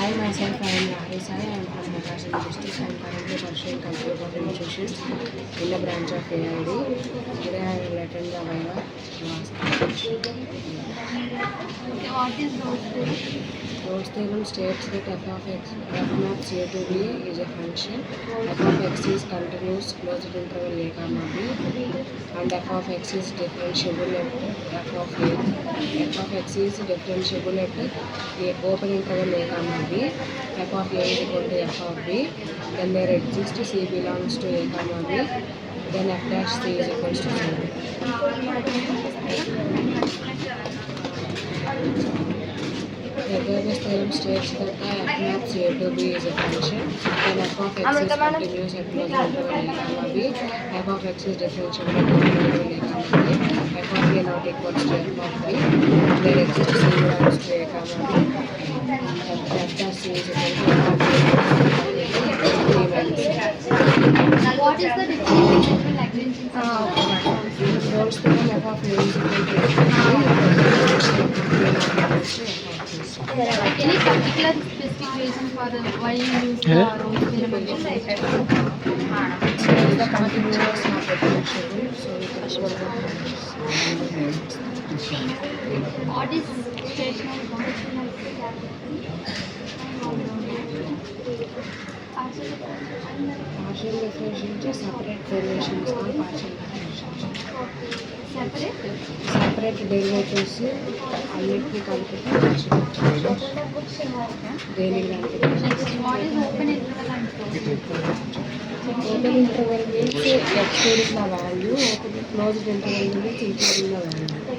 Hi, myself, I am Rahul Sai. I am from Nagashan district. I am currently pursuing Computer of Nutrition in the branch of AID. Today I will attend the Viva. Okay, what is Rhodes theorem? Rhodes theorem states that f of x f naught a to b is a function. F of x is continuous closed interval a comma b, and f of x is differentiable at f of a. F of x is differentiable at a open interval a comma b. F of a is equal to f of b. Then there exists c belongs to a comma b. Then f dash c is equal to 0. Pythagoras theorem states that f naught a to b is a function. Then f of x is continuous at closed interval a comma b. F of x is differentiable at open interval a comma b. F of a not equals to f of b. There exists c belongs to a comma b. F dash c is equal to f of b. What is the difference between Lagrange Rhodes theorem f of a is equal to f of b. Any particular specific reason for why you use the Rhodes theorem against The continuous not differentiable, so we can show what is stationary bond? partial differential separate derivation is called partial differential. Separate derivatives అన్నిటిని కలిపి partial differential. దేనికి దానికి What is open interval and closed? open interval means excluding the value, closed interval means including the value.